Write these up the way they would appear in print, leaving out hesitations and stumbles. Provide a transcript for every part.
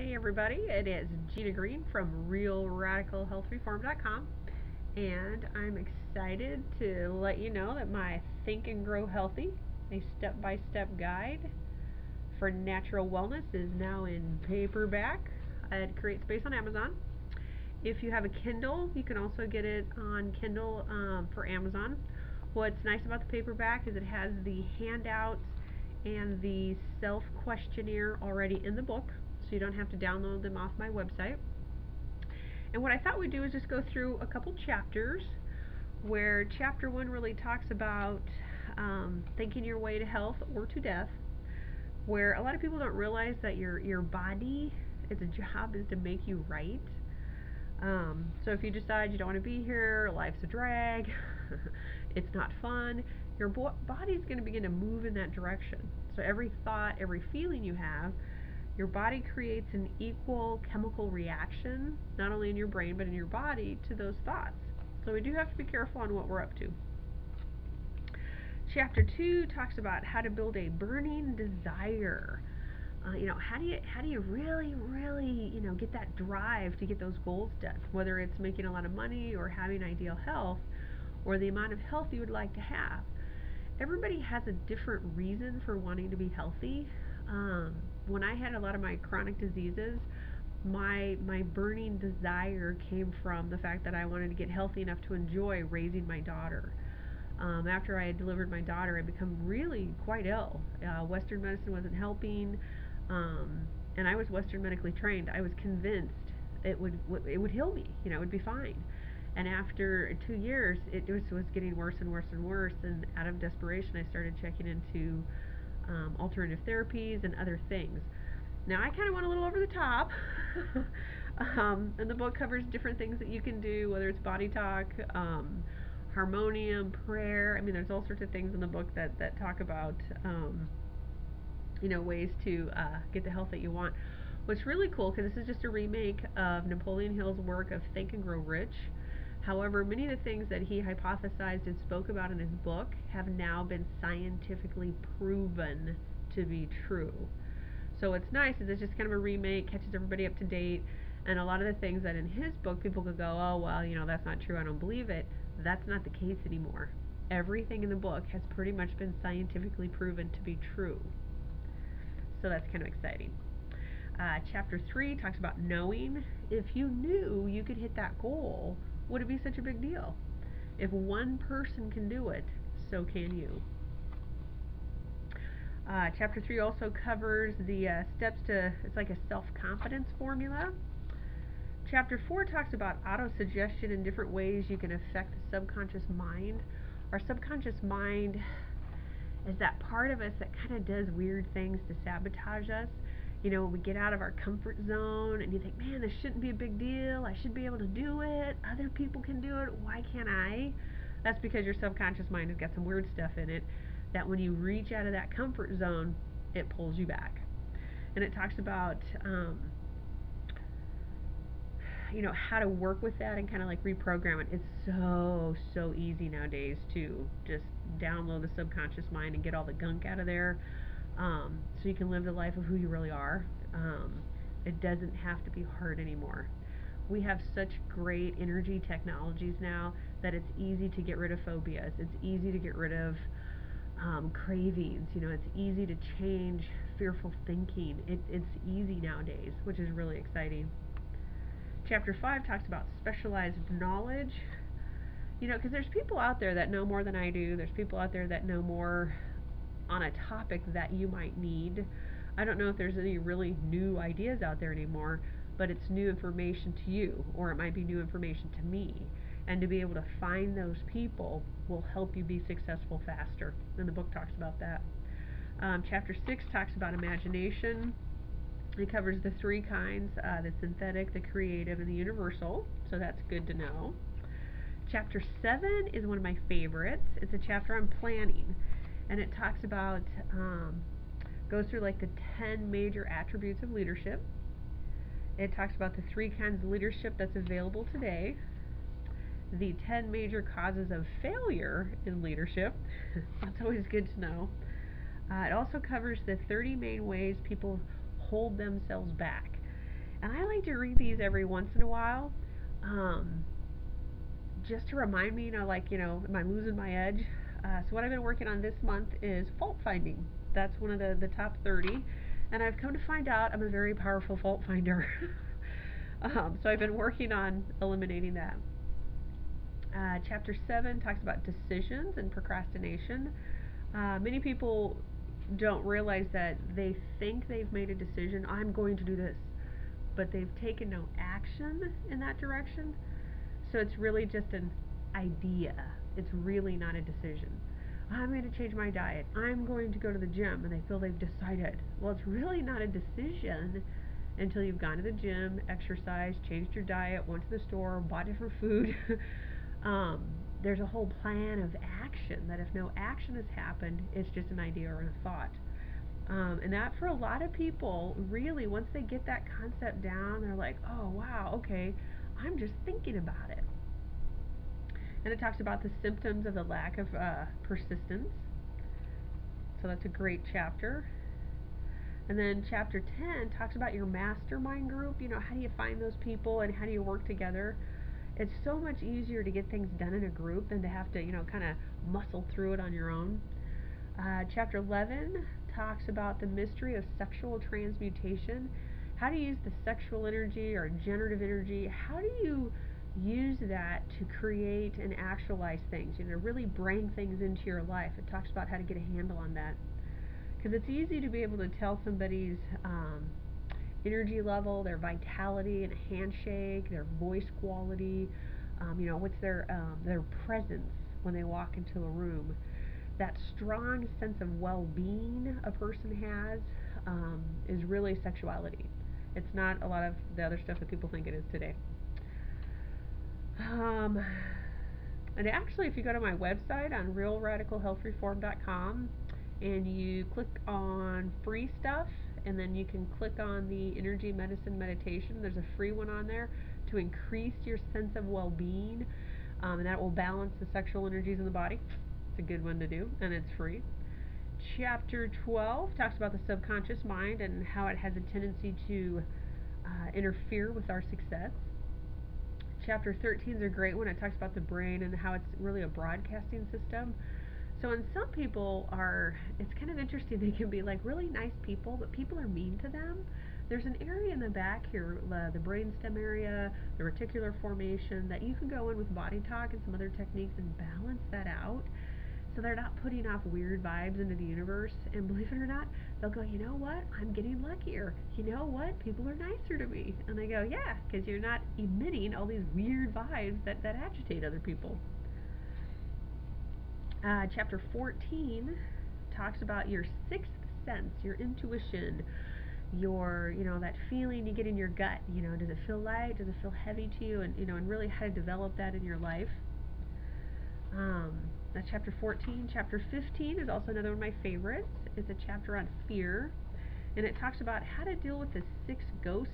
Hey everybody, it is Gina Green from RealRadicalHealthReform.com, and I'm excited to let you know that my Think and Grow Healthy, a step-by-step guide for natural wellness, is now in paperback at CreateSpace on Amazon. If you have a Kindle, you can also get it on Kindle for Amazon. What's nice about the paperback is it has the handouts and the self questionnaire already in the book, so you don't have to download them off my website. And what I thought we'd do is just go through a couple chapters where chapter one really talks about thinking your way to health or to death, where a lot of people don't realize that your body, its job is to make you right. So if you decide you don't want to be here, life's a drag, it's not fun, your body's going to begin to move in that direction. So every thought, every feeling you have, your body creates an equal chemical reaction, not only in your brain but in your body, to those thoughts. So we do have to be careful on what we're up to. Chapter 2 talks about how to build a burning desire. How do you really get that drive to get those goals done? Whether it's making a lot of money or having ideal health or the amount of health you would like to have. Everybody has a different reason for wanting to be healthy. When I had a lot of my chronic diseases, my burning desire came from the fact that I wanted to get healthy enough to enjoy raising my daughter. After I had delivered my daughter, I become really quite ill. Western medicine wasn't helping, and I was Western medically trained. I was convinced it would heal me. It would be fine. And after 2 years, it was getting worse and worse and worse. And out of desperation, I started checking into alternative therapies and other things. Now I kind of went a little over the top. And the book covers different things that you can do, whether it's body talk, harmonium, prayer. I mean, there's all sorts of things in the book that talk about ways to get the health that you want. What's really cool, because this is just a remake of Napoleon Hill's work of Think and Grow Rich. However, many of the things that he hypothesized and spoke about in his book have now been scientifically proven to be true. So what's nice is it's just kind of a remake, catches everybody up to date, and a lot of the things that in his book people could go, oh, well, that's not true, I don't believe it. That's not the case anymore. Everything in the book has pretty much been scientifically proven to be true. So that's kind of exciting. Chapter 3 talks about knowing. If you knew you could hit that goal, would it be such a big deal? If one person can do it, so can you. Chapter 3 also covers the steps to, it's like a self-confidence formula. Chapter 4 talks about autosuggestion and different ways you can affect the subconscious mind. Our subconscious mind is that part of us that kind of does weird things to sabotage us. When we get out of our comfort zone and you think, man, this shouldn't be a big deal. I should be able to do it. Other people can do it. Why can't I? That's because your subconscious mind has got some weird stuff in it that when you reach out of that comfort zone, it pulls you back. And it talks about, how to work with that and kind of like reprogram it. It's so easy nowadays to just download the subconscious mind and get all the gunk out of there, so you can live the life of who you really are. It doesn't have to be hard anymore. We have such great energy technologies now that it's easy to get rid of phobias. It's easy to get rid of cravings. It's easy to change fearful thinking. It's easy nowadays, which is really exciting. Chapter 5 talks about specialized knowledge. Because there's people out there that know more than I do. There's people out there that know more on a topic that you might need. I don't know if there's any really new ideas out there anymore, but it's new information to you, or it might be new information to me. And to be able to find those people will help you be successful faster. And the book talks about that. Chapter 6 talks about imagination. It covers the three kinds, the synthetic, the creative, and the universal. So that's good to know. Chapter 7 is one of my favorites. It's a chapter on planning. And it talks about, goes through like the 10 major attributes of leadership. It talks about the three kinds of leadership that's available today. The 10 major causes of failure in leadership. That's always good to know. It also covers the 30 main ways people hold themselves back. And I like to read these every once in a while, um, just to remind me, am I losing my edge? So what I've been working on this month is fault finding. That's one of the top 30. And I've come to find out I'm a very powerful fault finder. So I've been working on eliminating that. Chapter 7 talks about decisions and procrastination. Many people don't realize that they think they've made a decision, I'm going to do this, but they've taken no action in that direction. So it's really just an idea. It's really not a decision. I'm going to change my diet. I'm going to go to the gym, and they feel they've decided. Well, it's really not a decision until you've gone to the gym, exercised, changed your diet, went to the store, bought different food. um, there's a whole plan of action that if no action has happened, it's just an idea or a thought. And that for a lot of people, really, once they get that concept down, they're like, oh, wow, okay, I'm just thinking about it. And it talks about the symptoms of the lack of persistence. So that's a great chapter. And then chapter 10 talks about your mastermind group. How do you find those people and how do you work together? It's so much easier to get things done in a group than to have to, kind of muscle through it on your own. Chapter 11 talks about the mystery of sexual transmutation. How to use the sexual energy or generative energy. How do you use that to create and actualize things? Really bring things into your life. It talks about how to get a handle on that. Because it's easy to be able to tell somebody's energy level, their vitality and a handshake, their voice quality, what's their presence when they walk into a room. That strong sense of well-being a person has is really sexuality. It's not a lot of the other stuff that people think it is today. Um, and actually, if you go to my website on realradicalhealthreform.com and you click on free stuff, and then you can click on the energy medicine meditation, there's a free one on there to increase your sense of well-being, and that will balance the sexual energies in the body. It's a good one to do, and it's free. Chapter 12 talks about the subconscious mind and how it has a tendency to interfere with our success. Chapter 13 is a great one. It talks about the brain and how it's really a broadcasting system. So when some people are, it's kind of interesting, they can be like really nice people, but people are mean to them. There's an area in the back here, the brainstem area, the reticular formation, that you can go in with body talk and some other techniques and balance that out. So they're not putting off weird vibes into the universe. And believe it or not, they'll go, you know what? I'm getting luckier. You know what? People are nicer to me. And they go, yeah, because you're not emitting all these weird vibes that agitate other people. Chapter 14 talks about your sixth sense, your intuition, that feeling you get in your gut. Does it feel light? Does it feel heavy to you? And really how to develop that in your life. That's chapter 14. Chapter 15 is also another one of my favorites. It's a chapter on fear, and it talks about how to deal with the six ghosts.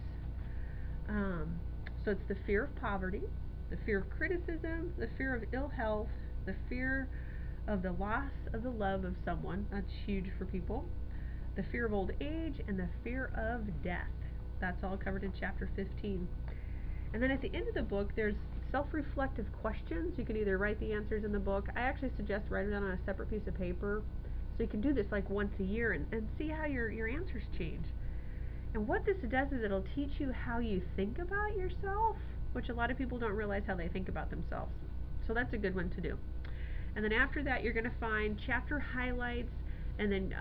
So it's the fear of poverty, the fear of criticism, the fear of ill health, the fear of the loss of the love of someone. That's huge for people. The fear of old age, and the fear of death. That's all covered in chapter 15. And then at the end of the book, there's self-reflective questions. You can either write the answers in the book. I actually suggest writing it on a separate piece of paper. So you can do this like once a year and see how your answers change. And what this does is it'll teach you how you think about yourself, which a lot of people don't realize how they think about themselves. So that's a good one to do. And then after that, you're going to find chapter highlights and then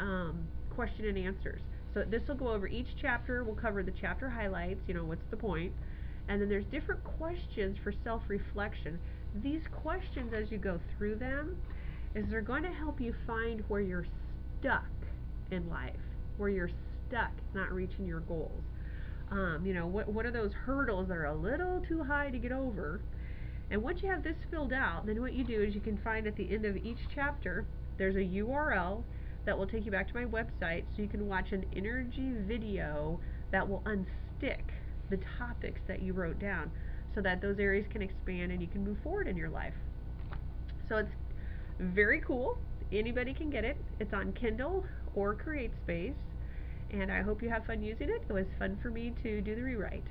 question and answers. So this will go over each chapter. We'll cover the chapter highlights, what's the point. And then there's different questions for self-reflection. These questions, as you go through them, they're going to help you find where you're stuck in life, where you're stuck not reaching your goals. What are those hurdles that are a little too high to get over? And once you have this filled out, then what you do is you can find at the end of each chapter, there's a URL that will take you back to my website, so you can watch an energy video that will unstick the topics that you wrote down, so that those areas can expand and you can move forward in your life. So it's very cool. Anybody can get it. It's on Kindle or CreateSpace. and I hope you have fun using it. It was fun for me to do the rewrite.